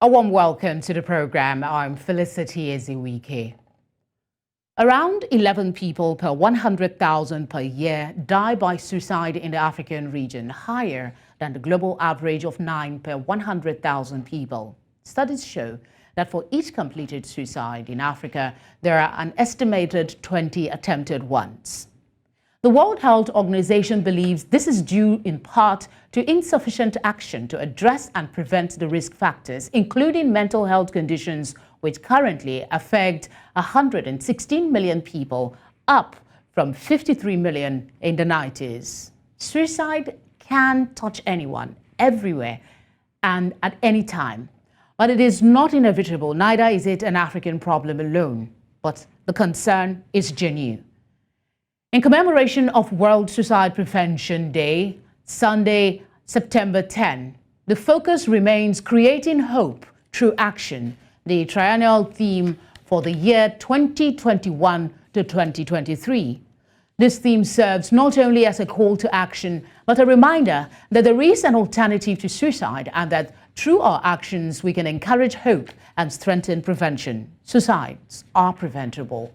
A warm welcome to the program. I'm Felicity Ezewuike. Around 11 people per 100,000 per year die by suicide in the African region, higher than the global average of 9 per 100,000 people. Studies show that for each completed suicide in Africa, there are an estimated 20 attempted ones. The World Health Organization believes this is due in part to insufficient action to address and prevent the risk factors, including mental health conditions, which currently affect 116 million people, up from 53 million in the 90s. Suicide can touch anyone, everywhere, and at any time. But it is not inevitable, neither is it an African problem alone. But the concern is genuine. In commemoration of World Suicide Prevention Day, Sunday, September 10, the focus remains creating hope through action, the triennial theme for the year 2021 to 2023. This theme serves not only as a call to action, but a reminder that there is an alternative to suicide and that through our actions we can encourage hope and strengthen prevention. Suicides are preventable.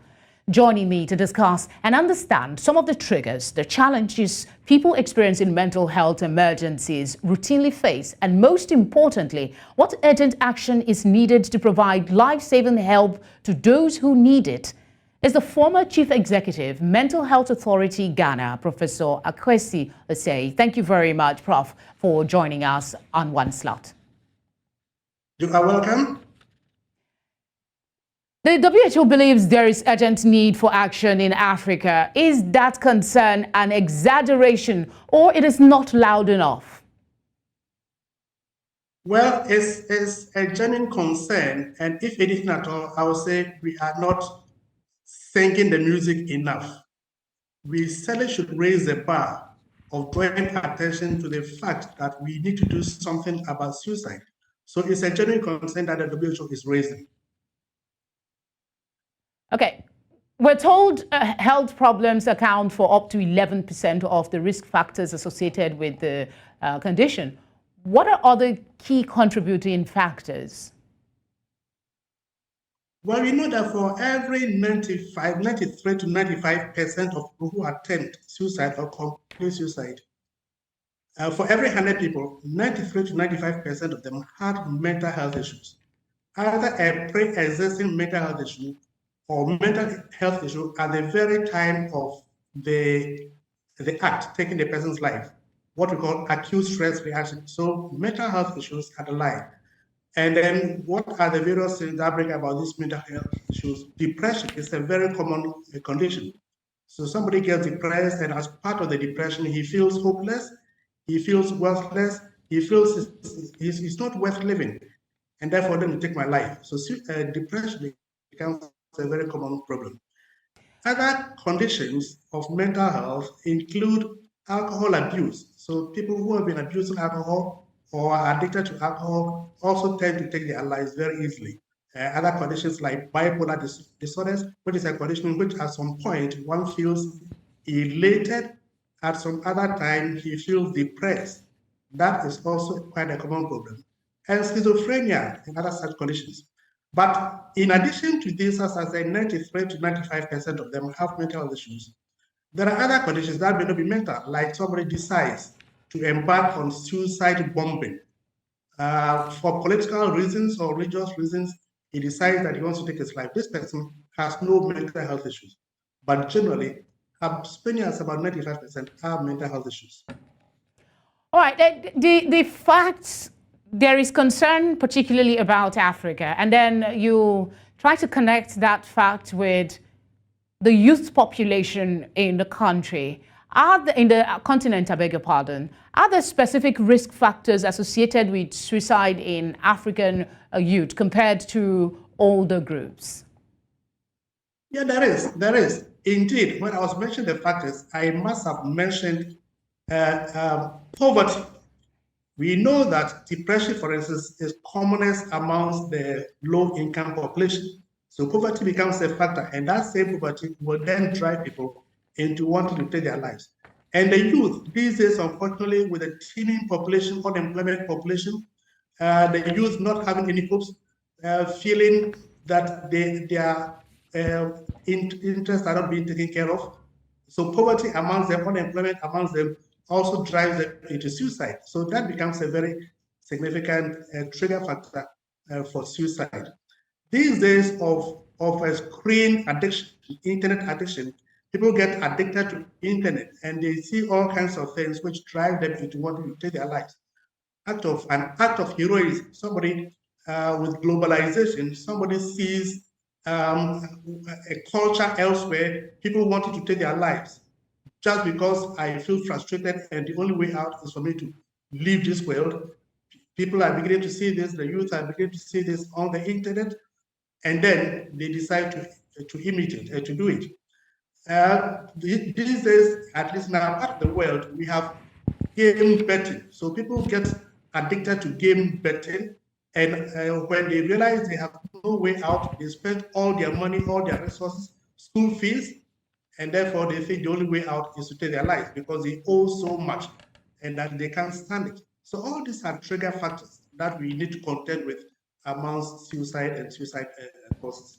Joining me to discuss and understand some of the triggers, the challenges people experiencing mental health emergencies routinely face, and most importantly, what urgent action is needed to provide life-saving help to those who need it, is the former Chief Executive, Mental Health Authority Ghana, Professor Akwasi. Thank you very much, Prof, for joining us on one slot. You are welcome. The WHO believes there is urgent need for action in Africa. Is that concern an exaggeration or it is not loud enough? Well, it's a genuine concern, and if anything at all, I would say we are not singing the music enough. We certainly should raise the bar of drawing attention to the fact that we need to do something about suicide. So it's a genuine concern that the WHO is raising. Okay, we're told health problems account for up to 11% of the risk factors associated with the condition. What are other key contributing factors? Well, we know that for every 93 to 95% of people who attempt suicide or complete suicide, for every 100 people, 93 to 95% of them had mental health issues, either a pre-existing mental health issue or mental health issue at the very time of the act taking the person's life, what we call acute stress reaction. So mental health issues at the line. And then what are the various things that bring about these mental health issues? Depression is a very common condition. So somebody gets depressed, and as part of the depression, he feels hopeless, he feels worthless, he feels he's not worth living, and therefore let me take my life. So depression becomes a very common problem. Other conditions of mental health include alcohol abuse. So people who have been abusing alcohol or are addicted to alcohol also tend to take their lives very easily. Other conditions like bipolar disorders, which is a condition in which at some point one feels elated, at some other time he feels depressed. That is also quite a common problem. And schizophrenia and other such conditions. But in addition to this, as I say, 93 to 95% of them have mental health issues. There are other conditions that may not be mental, like somebody decides to embark on suicide bombing. For political reasons or religious reasons, he decides that he wants to take his life. This person has no mental health issues. But generally, as many as about 95% have mental health issues. All right, the facts, there is concern particularly about Africa, and then you try to connect that fact with the youth population in the country. In the continent, I beg your pardon, are there specific risk factors associated with suicide in African youth compared to older groups? Yeah, there is. Indeed, when I was mentioning the factors, I must have mentioned poverty. We know that depression, for instance, is commonest amongst the low-income population. So poverty becomes a factor, and that same poverty will then drive people into wanting to take their lives. And the youth these days, unfortunately, with the teeming population, unemployment population, the youth not having any hopes, feeling that their interests are not being taken care of. So poverty amongst them, unemployment amongst them also drives them into suicide. So that becomes a very significant trigger factor for suicide. These days of a screen addiction, internet addiction, people get addicted to internet and they see all kinds of things which drive them into wanting to take their lives. An act of heroism. Somebody with globalization, somebody sees a culture elsewhere, people wanting to take their lives just because I feel frustrated and the only way out is for me to leave this world. People are beginning to see this, the youth are beginning to see this on the internet, and then they decide to imitate and to do it. These days, at least in our part of the world, we have game betting. So people get addicted to game betting, and when they realize they have no way out, they spend all their money, all their resources, school fees, and therefore they think the only way out is to take their life because they owe so much and that they can't stand it. So all these are trigger factors that we need to contend with amongst suicide and suicide causes.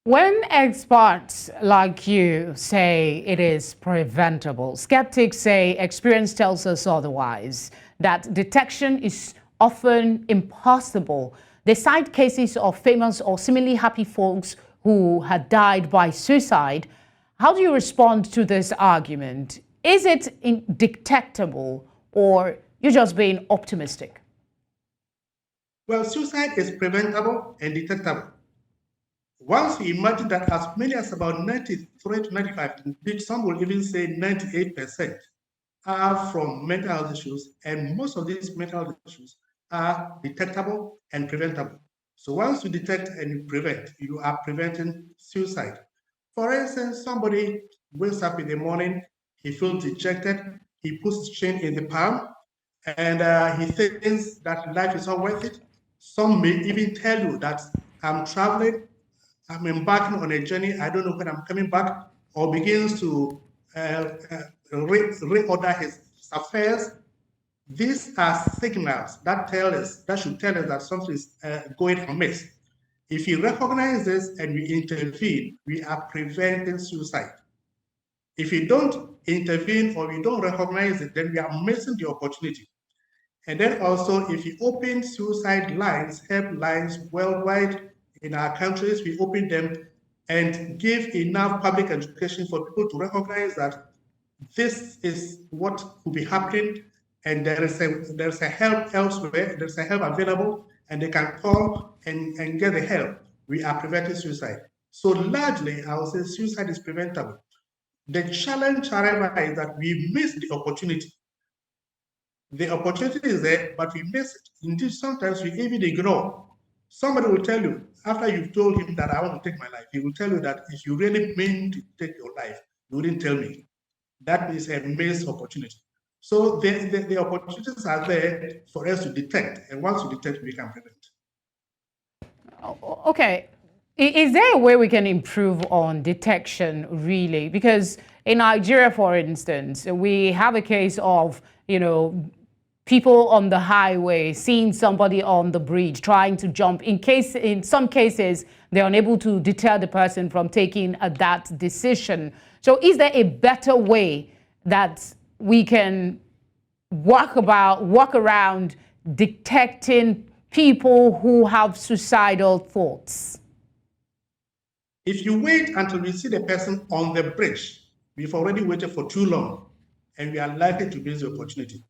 When experts like you say it is preventable, skeptics say experience tells us otherwise, that detection is often impossible. They cite cases of famous or seemingly happy folks who had died by suicide. How do you respond to this argument? Is it indetectable or you're just being optimistic? Well, suicide is preventable and detectable. Once we imagine that as many as about 93 to 95, indeed some will even say 98%, are from mental health issues, and most of these mental health issues are detectable and preventable. So once you detect and you prevent, you are preventing suicide. For instance, somebody wakes up in the morning, he feels dejected, he puts his chin in the palm, and he thinks that life is not worth it. Some may even tell you that I'm traveling, I'm embarking on a journey, I don't know when I'm coming back, or begins to reorder his affairs. These are signals that should tell us that something is going amiss. If we recognize this and we intervene, we are preventing suicide. If we don't intervene or we don't recognize it, then we are missing the opportunity. And then also, if we open suicide lines, help lines worldwide in our countries, we open them and give enough public education for people to recognize that this is what could be happening, and there's a help elsewhere, there's a help available, and they can call and get the help. We are preventing suicide. So largely, I would say suicide is preventable. The challenge, however, is that we miss the opportunity. The opportunity is there, but we miss it. Indeed, sometimes we even ignore. Somebody will tell you, after you've told him that I want to take my life, he will tell you that if you really mean to take your life, you wouldn't tell me. That is a missed opportunity. So the opportunities are there for us to detect, and once we detect, we can prevent. Okay. Is there a way we can improve on detection, really? Because in Nigeria, for instance, we have a case of, people on the highway seeing somebody on the bridge trying to jump. In some cases, they're unable to deter the person from taking that decision. So is there a better way that we can walk around detecting people who have suicidal thoughts? If you wait until you see the person on the bridge, we've already waited for too long, and we are likely to miss the opportunity.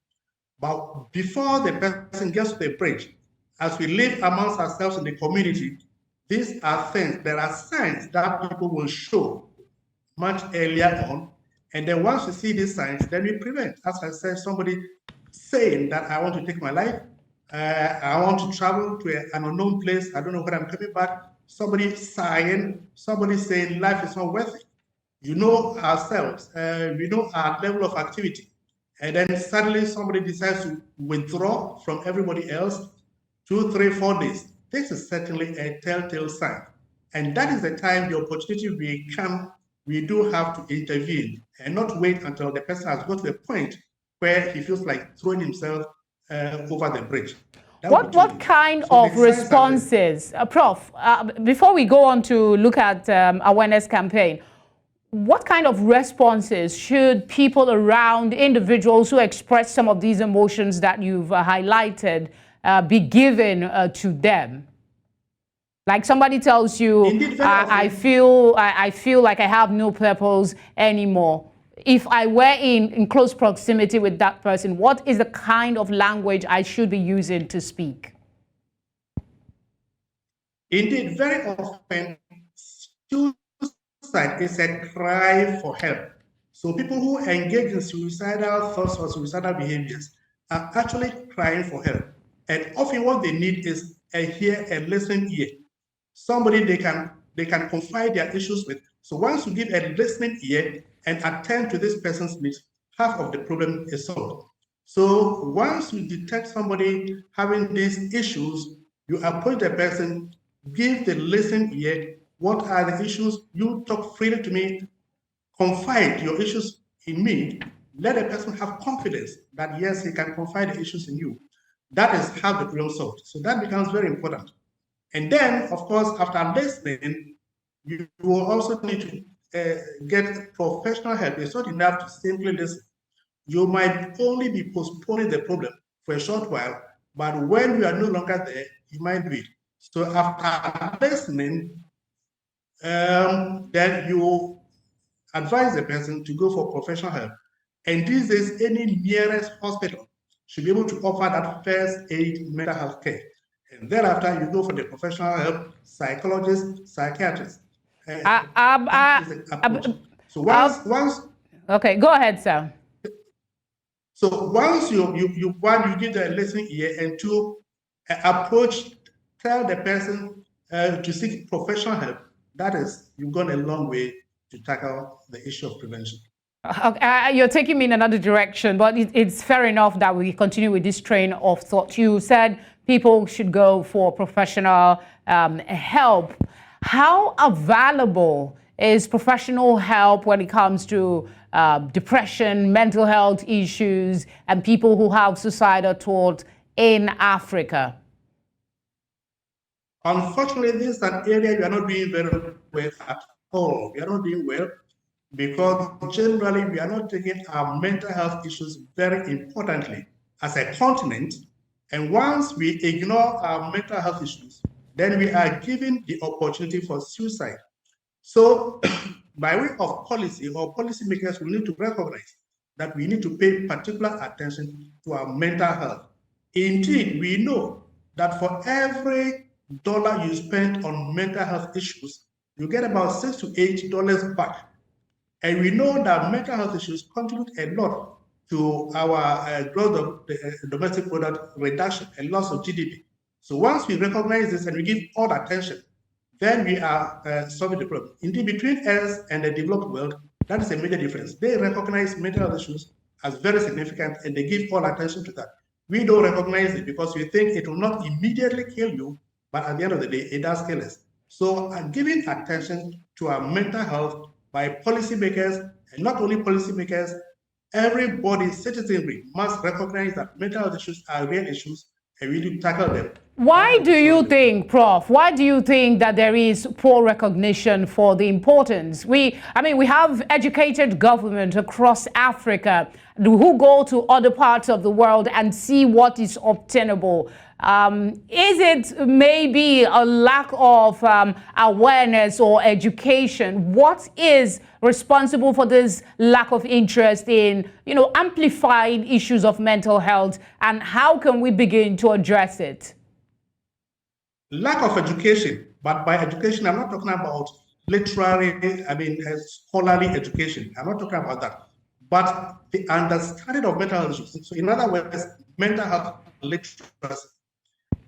But before the person gets to the bridge, as we live amongst ourselves in the community, these are things, there are signs that people will show much earlier on. And then once we see these signs, then we prevent. As I said, somebody saying that I want to take my life, I want to travel to an unknown place, I don't know when I'm coming back. Somebody sighing, somebody saying life is not worth it. You know ourselves, we know our level of activity. And then suddenly somebody decides to withdraw from everybody else 2, 3, 4 days. This is certainly a telltale sign. And that is the time the opportunity we do have to intervene and not wait until the person has got to the point where he feels like throwing himself over the bridge. What kind of responses, Prof, before we go on to look at awareness campaign, what kind of responses should people around individuals who express some of these emotions that you've highlighted be given to them? Like somebody tells you, I feel like I have no purpose anymore. If I were in close proximity with that person, what is the kind of language I should be using to speak? Indeed, very often, suicide is a cry for help. So people who engage in suicidal thoughts or suicidal behaviors are actually crying for help. And often what they need is a listening ear. Somebody they can confide their issues with. So once you give a listening ear and attend to this person's needs, half of the problem is solved. So once you detect somebody having these issues, you approach the person, give the listening ear. What are the issues? You talk freely to me, confide your issues in me. Let the person have confidence that yes, he can confide the issues in you. That is how the problem solved. So that becomes very important. And then, of course, after listening, you will also need to get professional help. It's not enough to simply listen. You might only be postponing the problem for a short while, but when you are no longer there, you might do it. So after listening, then you advise the person to go for professional help. And these days, any nearest hospital should be able to offer that first aid mental health care. And thereafter, you go for the professional help, psychologists, psychiatrists. So once. Okay, go ahead, sir. So once you give the listening ear, and two, approach, tell the person to seek professional help. That is, you've gone a long way to tackle the issue of prevention. You're taking me in another direction, but it's fair enough that we continue with this train of thought. You said people should go for professional help. How available is professional help when it comes to depression, mental health issues, and people who have suicidal thoughts in Africa? Unfortunately, this is an area we are not doing very well at all. We are not doing well because generally we are not taking our mental health issues very importantly as a continent. And once we ignore our mental health issues, then we are given the opportunity for suicide. So by way of policy or policymakers, we need to recognize that we need to pay particular attention to our mental health. Indeed, we know that for every dollar you spend on mental health issues, you get about $6 to $8 back. And we know that mental health issues contribute a lot to our growth of the domestic product reduction and loss of GDP. So once we recognize this and we give all attention, then we are solving the problem. Indeed, between us and the developed world, that is a major difference. They recognize mental health issues as very significant and they give all attention to that. We don't recognize it because we think it will not immediately kill you, but at the end of the day, it does kill us. So giving attention to our mental health by policymakers, and not only policymakers, everybody, citizenry, must recognize that mental health issues are real issues and we need to tackle them. Why do you think, Prof, why do you think that there is poor recognition for the importance? We have educated government across Africa who go to other parts of the world and see what is obtainable. Is it maybe a lack of awareness or education? What is responsible for this lack of interest in, amplifying issues of mental health, and how can we begin to address it? Lack of education, but by education, I'm not talking about literary, scholarly education. I'm not talking about that. But the understanding of mental health issues. So in other words, mental health literacy.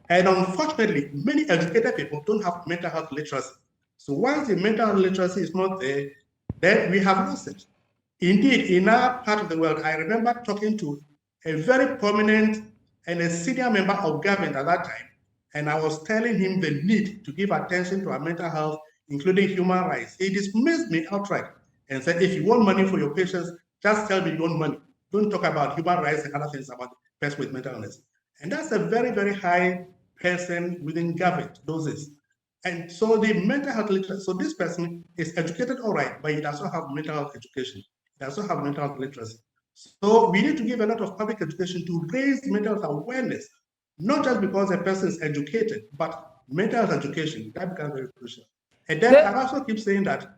And unfortunately, many educated people don't have mental health literacy. So once the mental health literacy is not there, then we have lost it. Indeed, in our part of the world, I remember talking to a very prominent and a senior member of government at that time, and I was telling him the need to give attention to our mental health, including human rights. He dismissed me outright and said, if you want money for your patients, just tell me you want money. Don't talk about human rights and other things about person with mental illness. And that's a very, very high person within government doses. And so the mental health literacy, so this person is educated all right, but he does not have mental health education. He does not have mental health literacy. So we need to give a lot of public education to raise mental health awareness, not just because a person is educated, but mental health education. That becomes very crucial. And then I also keep saying that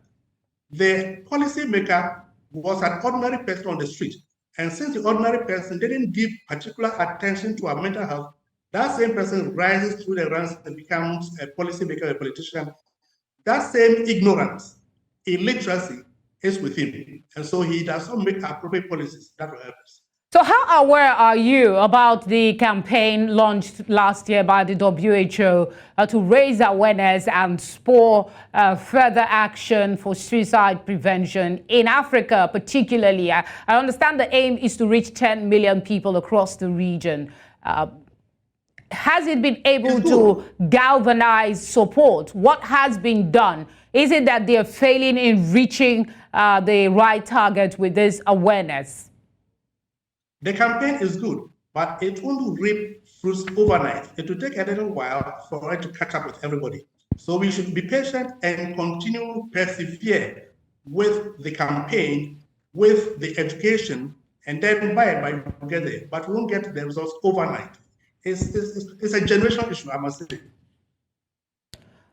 the policymaker was an ordinary person on the street. And since the ordinary person didn't give particular attention to our mental health, that same person rises through the ranks and becomes a policymaker, a politician. That same ignorance, illiteracy is with him. And so he does not make appropriate policies that will help us. So how aware are you about the campaign launched last year by the WHO to raise awareness and spur further action for suicide prevention in Africa, particularly? I understand the aim is to reach 10 million people across the region. Has it been able to galvanize support? What has been done? Is it that they're failing in reaching the right target with this awareness? The campaign is good, but it won't reap fruits overnight. It will take a little while for it to catch up with everybody. So we should be patient and continue persevere with the campaign, with the education, and then by and by we'll get there. But we won't get the results overnight. It's a generational issue, I must say.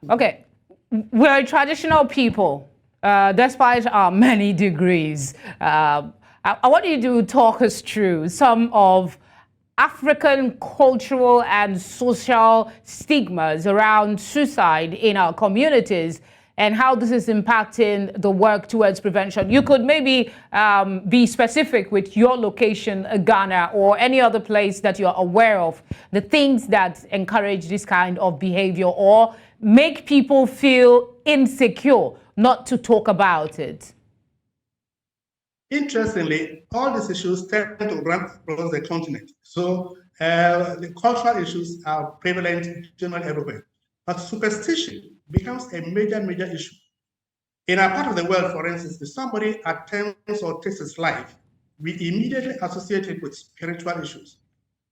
Okay, we're a traditional people, despite our many degrees. I want you to talk us through some of African cultural and social stigmas around suicide in our communities and how this is impacting the work towards prevention. You could maybe be specific with your location, Ghana, or any other place that you're aware of, the things that encourage this kind of behavior or make people feel insecure not to talk about it. Interestingly, all these issues tend to run across the continent. So the cultural issues are prevalent generally everywhere. But superstition becomes a major issue. In our part of the world, for instance, if somebody attempts or takes his life, we immediately associate it with spiritual issues.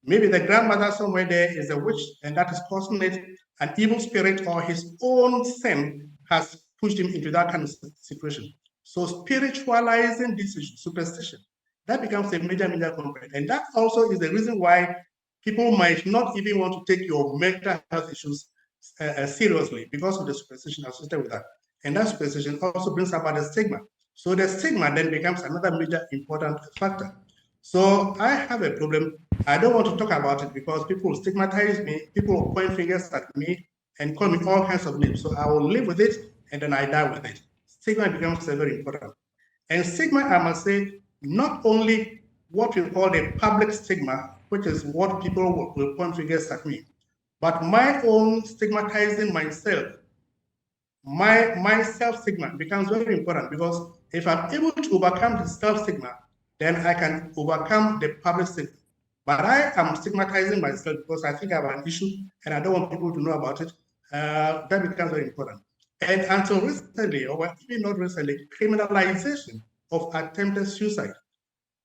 Maybe the grandmother somewhere there is a witch and that is causing it, an evil spirit or his own sin has pushed him into that kind of situation. So spiritualizing this issue, superstition, that becomes a major complaint. And that also is the reason why people might not even want to take your mental health issues seriously because of the superstition associated with that. And that superstition also brings about the stigma. So the stigma then becomes another major important factor. So I have a problem. I don't want to talk about it because people will stigmatize me, people will point fingers at me and call me all kinds of names. So I will live with it and then I die with it. Stigma becomes very important. And stigma, I must say, not only what we call the public stigma, which is what people will point fingers at me, but my own stigmatizing myself, my self-stigma becomes very important because if I'm able to overcome the self-stigma, then I can overcome the public stigma. But I am stigmatizing myself because I think I have an issue and I don't want people to know about it. That becomes very important. And until recently, or even not recently, criminalization of attempted suicide.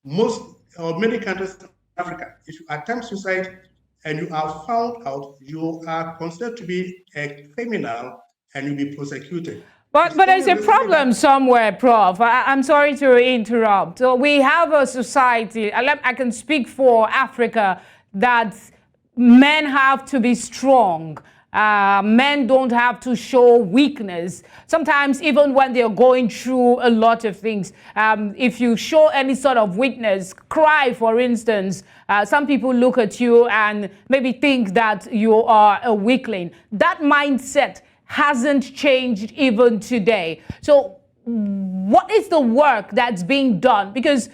Most or many countries in Africa, if you attempt suicide and you are found out, you are considered to be a criminal and you'll be prosecuted. But there's a problem somewhere, Prof. I'm sorry to interrupt. So we have a society, I can speak for Africa, that men have to be strong. Men don't have to show weakness. Sometimes even when they're going through a lot of things, if you show any sort of weakness, cry for instance, some people look at you and maybe think that you are a weakling. That mindset hasn't changed even today. So what is the work that's being done? Because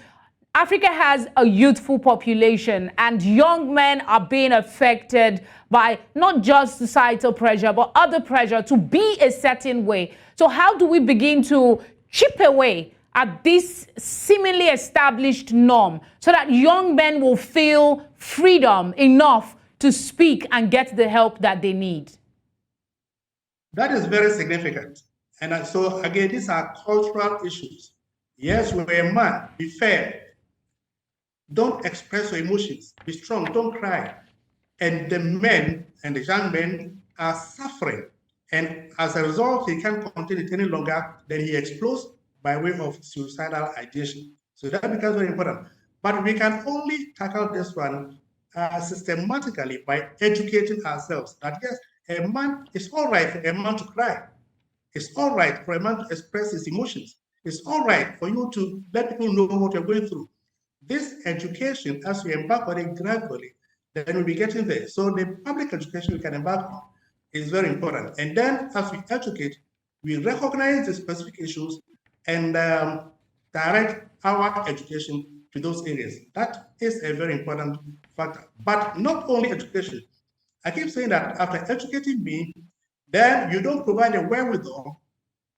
Africa has a youthful population and young men are being affected by not just societal pressure, but other pressure to be a certain way. So how do we begin to chip away at this seemingly established norm so that young men will feel freedom enough to speak and get the help that they need? That is very significant. And so again, these are cultural issues. Yes, we're a man, be fair. Don't express your emotions. Be strong. Don't cry. and the men and the young men are suffering. And as a result, he can't continue it any longer, then he explodes by way of suicidal ideation. So that becomes very important. But we can only tackle this one systematically by educating ourselves that yes, a man, it's all right for a man to cry. It's all right for a man to express his emotions. It's all right for you to let people know what you're going through. This education, as we embark on it gradually, then we'll be getting there. So the public education we can embark on is very important. And then as we educate, we recognize the specific issues and direct our education to those areas. That is a very important factor. But not only education. I keep saying that after educating me, then you don't provide a wherewithal.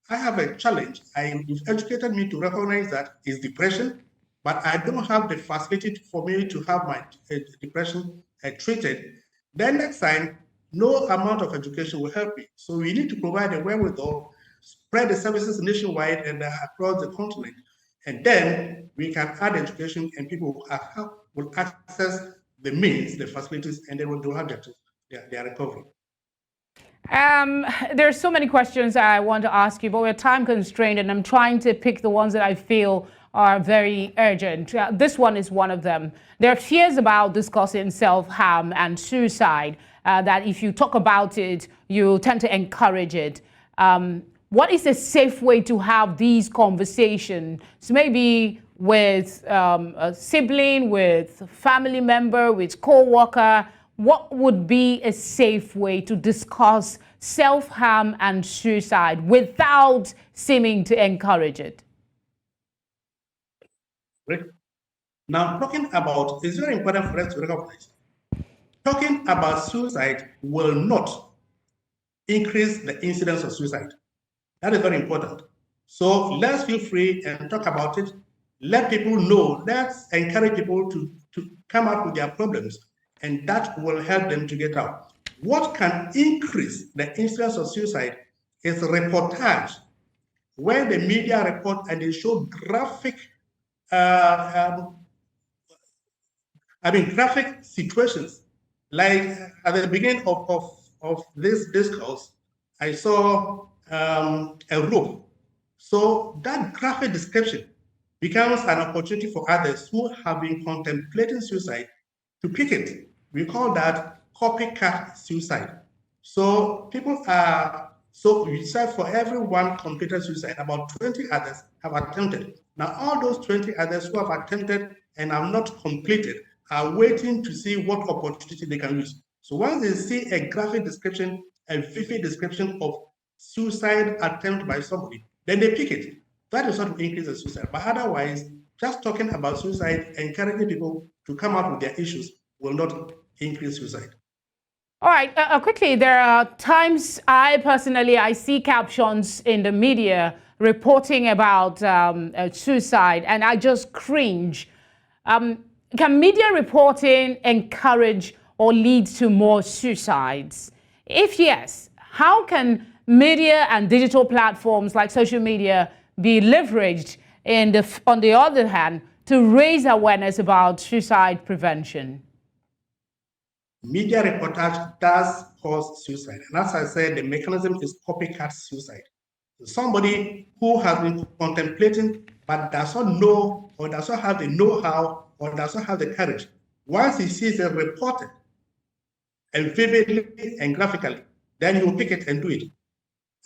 I have a challenge. You've educated me to recognize that is depression, but I don't have the facility for me to have my depression treated. Then next time, no amount of education will help me. So we need to provide a wherewithal, spread the services nationwide and across the continent. And then we can add education and people will access the means, the facilities, and they will have their recovery. There's so many questions I want to ask you, but we're time constrained, and I'm trying to pick the ones that I feel are very urgent. This one is one of them. There are fears about discussing self-harm and suicide, that if you talk about it, you tend to encourage it. What is a safe way to have these conversations? So maybe with a sibling, with a family member, with co-worker. What would be a safe way to discuss self-harm and suicide without seeming to encourage it? Right. Now, talking about, it's very important for us to recognize, talking about suicide will not increase the incidence of suicide. That is very important. So let's feel free and talk about it. Let people know. Let's encourage people to come up with their problems, and that will help them to get out. What can increase the incidence of suicide is reportage. When the media report and they show graphic, graphic situations. Like at the beginning of this discourse, I saw a rope. So that graphic description becomes an opportunity for others who have been contemplating suicide to pick it. We call that copycat suicide. So people are, so we said for every one completed suicide, about 20 others have attempted. Now, all those 20 others who have attempted and have not completed are waiting to see what opportunity they can use. So once they see a graphic description, a vivid description of suicide attempt by somebody, then they pick it. That is what will increase the suicide. But otherwise, just talking about suicide, encouraging people to come up with their issues will not increase suicide. All right, quickly, there are times I see captions in the media reporting about suicide, and I just cringe. Can media reporting encourage or lead to more suicides? If yes, how can media and digital platforms like social media be leveraged on the other hand to raise awareness about suicide prevention? Media reportage does cause suicide. And as I said, the mechanism is copycat suicide. Somebody who has been contemplating but does not know or does not have the know-how or does not have the courage, once he sees it reported and vividly and graphically, then he will pick it and do it.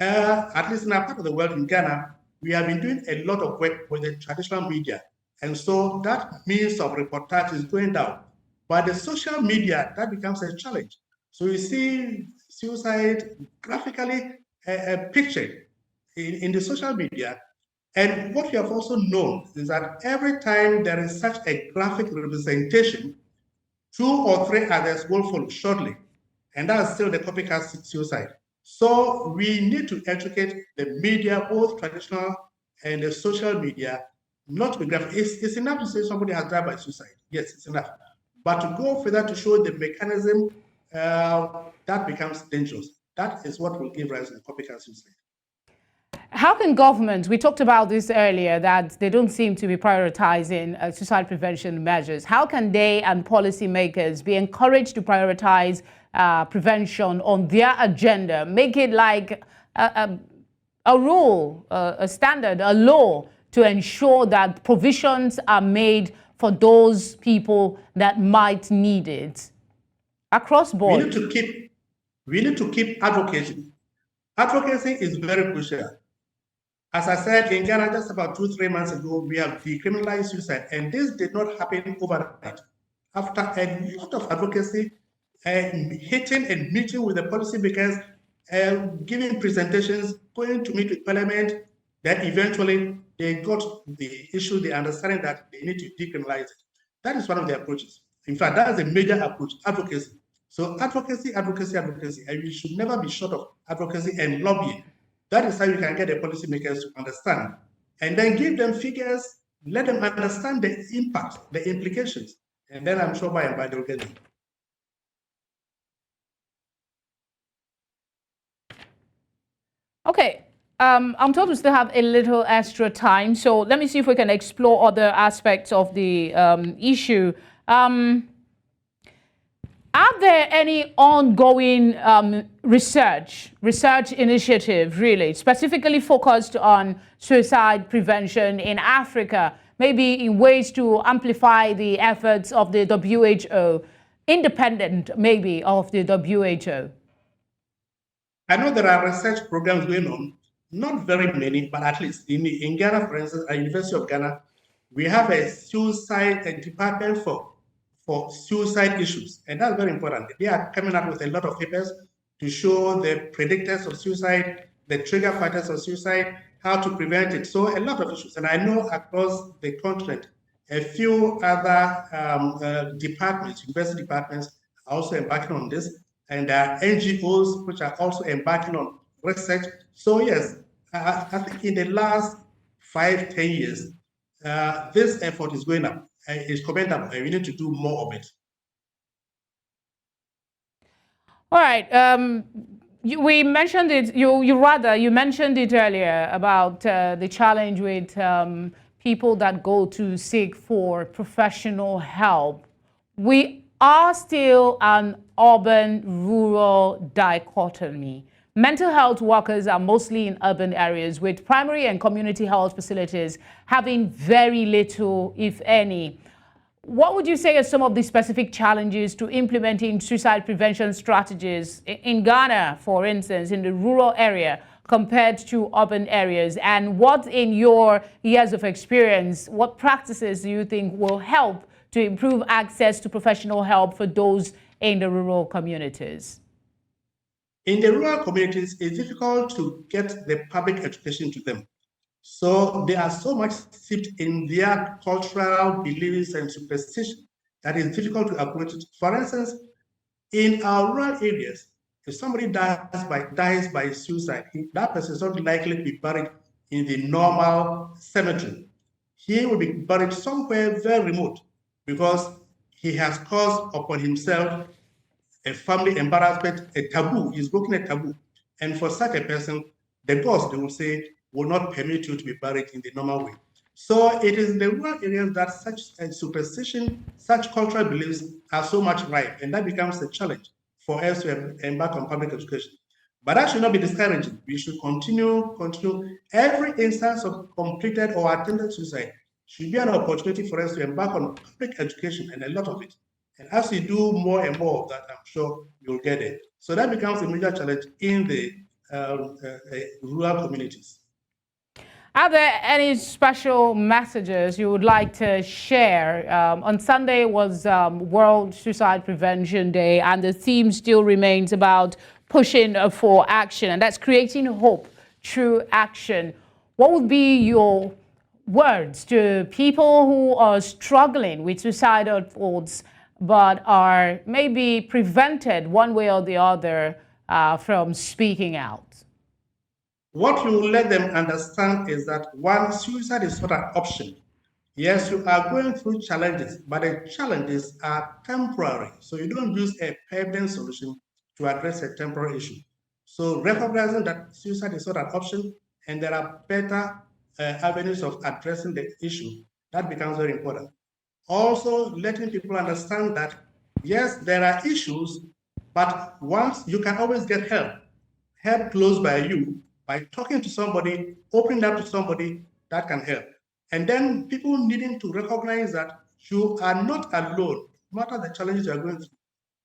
At least in our part of the world, in Ghana, we have been doing a lot of work with the traditional media. And so that means of reportage is going down. But the social media, that becomes a challenge. So you see suicide graphically pictured in the social media. And what we have also known is that every time there is such a graphic representation, 2 or 3 others will follow shortly. And that's still the copycat suicide. So we need to educate the media, both traditional and the social media, not to be graphic. It's enough to say somebody has died by suicide. Yes, it's enough. But to go further to show the mechanism, that becomes dangerous. That is what will give rise to copycat suicide. How can government, we talked about this earlier, that they don't seem to be prioritizing suicide prevention measures. How can they and policymakers be encouraged to prioritize prevention on their agenda, make it like a rule, a standard, a law to ensure that provisions are made for those people that might need it across board? We need to keep advocating. Advocacy is very crucial. As I said, in Ghana, just about 2-3 months ago, we have decriminalized suicide, and this did not happen overnight. After a lot of advocacy, hitting and meeting with the policymakers, giving presentations, going to meet with Parliament, then eventually they got the issue, the understanding that they need to decriminalize it. That is one of the approaches. In fact, that is a major approach, advocacy. So advocacy, advocacy, advocacy, and we should never be short of advocacy and lobbying. That is how you can get the policymakers to understand. And then give them figures, let them understand the impact, the implications. And then I'm sure by and by they'll get it. Okay. I'm told we still have a little extra time, so let me see if we can explore other aspects of the issue. Are there any ongoing research initiative, really, specifically focused on suicide prevention in Africa, maybe in ways to amplify the efforts of the WHO, independent maybe of the WHO? I know there are research programs going on, not very many, but at least in Ghana, for instance, at University of Ghana, we have a suicide department for suicide issues, and that's very important. They are coming up with a lot of papers to show the predictors of suicide, the trigger factors of suicide, how to prevent it. So a lot of issues, and I know across the continent, a few other departments, university departments, are also embarking on this, and there are NGOs which are also embarking on research. So yes, I think in the last 5-10 years, this effort is going up. It's commendable, and we need to do more of it. All right. We mentioned it. You mentioned it earlier about the challenge with people that go to seek for professional help. We are still an urban-rural dichotomy. Mental health workers are mostly in urban areas, with primary and community health facilities having very little, if any. What would you say are some of the specific challenges to implementing suicide prevention strategies in Ghana, for instance, in the rural area compared to urban areas? And what, in your years of experience, what practices do you think will help to improve access to professional help for those in the rural communities? In the rural communities, it's difficult to get the public education to them. So they are so much steeped in their cultural beliefs and superstition that it's difficult to approach it. For instance, in our rural areas, if somebody dies by suicide, that person is not likely to be buried in the normal cemetery. He will be buried somewhere very remote because he has caused upon himself a family embarrassment, a taboo. He's broken a taboo. And for such a person, the gods, they will say, will not permit you to be buried in the normal way. So it is in the rural areas that such superstition, such cultural beliefs are so much ripe, and that becomes a challenge for us to embark on public education. But that should not be discouraging. We should continue. Every instance of completed or attempted suicide should be an opportunity for us to embark on public education, and a lot of it. And as we do more and more of that, I'm sure you'll get it. So that becomes a major challenge in the rural communities. Are there any special messages you would like to share? On Sunday was World Suicide Prevention Day, and the theme still remains about pushing for action, and that's creating hope through action. What would be your words to people who are struggling with suicidal thoughts but are maybe prevented one way or the other from speaking out? What you let them understand is that one, suicide is not an option. Yes, you are going through challenges, but the challenges are temporary. So you don't use a permanent solution to address a temporary issue. So recognizing that suicide is not an option and there are better avenues of addressing the issue, that becomes very important. Also, letting people understand that, yes, there are issues, but once you can always get help close by you, by talking to somebody, opening up to somebody, that can help. And then people needing to recognize that you are not alone, no matter the challenges you are going through.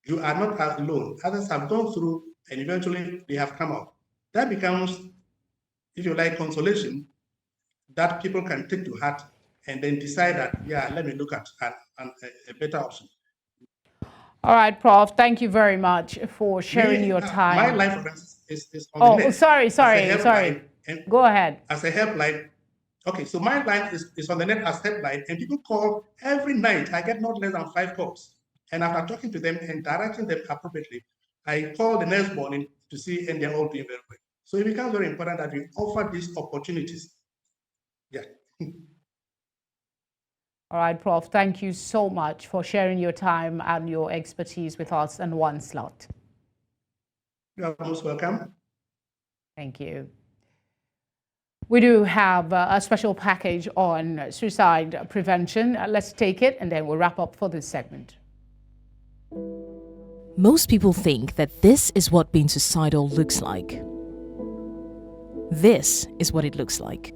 You are not alone. Others have gone through, and eventually they have come out. That becomes, if you like, consolation that people can take to heart and then decide that, yeah, let me look at a better option. All right, Prof. Thank you very much for sharing your time. My life, for instance, is on the net. Oh, sorry. Go ahead. As a helpline. Okay, so my line is on the net as helpline, and people call every night. I get not less than 5 calls. And after talking to them and directing them appropriately, I call the next morning to see, and they're all doing very well. So it becomes very important that we offer these opportunities. Yeah. All right, Prof. Thank you so much for sharing your time and your expertise with us in one slot. You are most welcome. Thank you. We do have a special package on suicide prevention. Let's take it and then we'll wrap up for this segment. Most people think that this is what being suicidal looks like. This is what it looks like.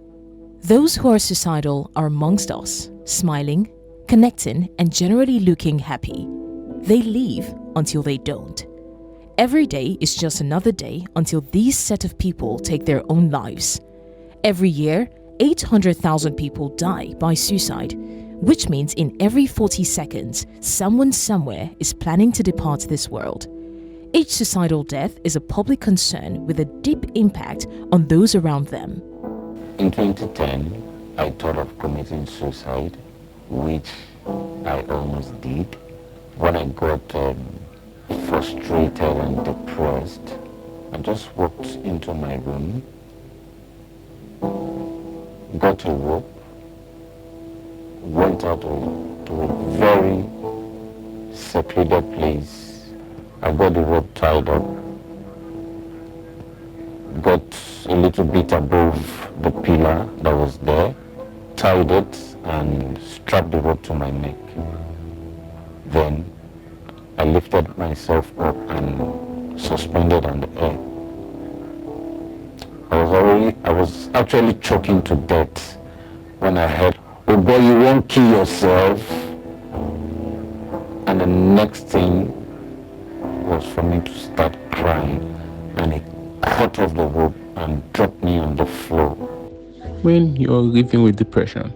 Those who are suicidal are amongst us, smiling, connecting, and generally looking happy. They leave until they don't. Every day is just another day until these set of people take their own lives. Every year, 800,000 people die by suicide, which means in every 40 seconds, someone somewhere is planning to depart this world. Each suicidal death is a public concern with a deep impact on those around them. In 2010, I thought of committing suicide, which I almost did. When I got frustrated and depressed, I just walked into my room, got a rope, went out to a very secluded place. I got the rope tied up, got a little bit above the pillar that was there, tied it and strapped the rope to my neck. Then I lifted myself up and suspended on the air. I was actually choking to death when I heard, "Oh boy, you won't kill yourself." And the next thing was for me to start crying, and it cut off the rope and dropped me on the floor. When you're living with depression,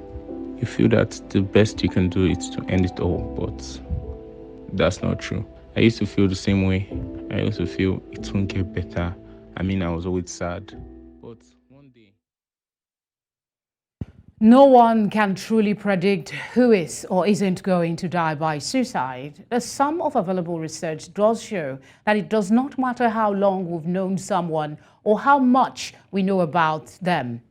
you feel that the best you can do is to end it all, but that's not true. I used to feel the same way. I used to feel it won't get better. I mean, I was always sad, but one day... No one can truly predict who is or isn't going to die by suicide. The sum of available research does show that it does not matter how long we've known someone or how much we know about them.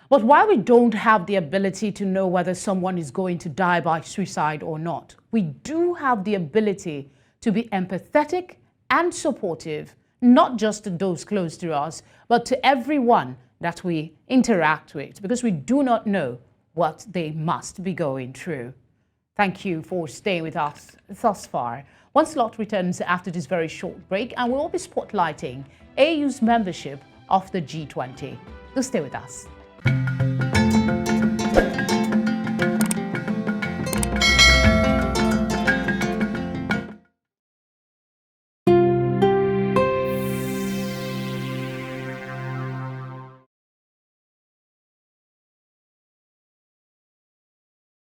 But while we don't have the ability to know whether someone is going to die by suicide or not, we do have the ability to be empathetic and supportive, not just to those close to us, but to everyone that we interact with, because we do not know what they must be going through. Thank you for staying with us thus far. One slot returns after this very short break, and we'll be spotlighting AU's membership of the G20. Do stay with us.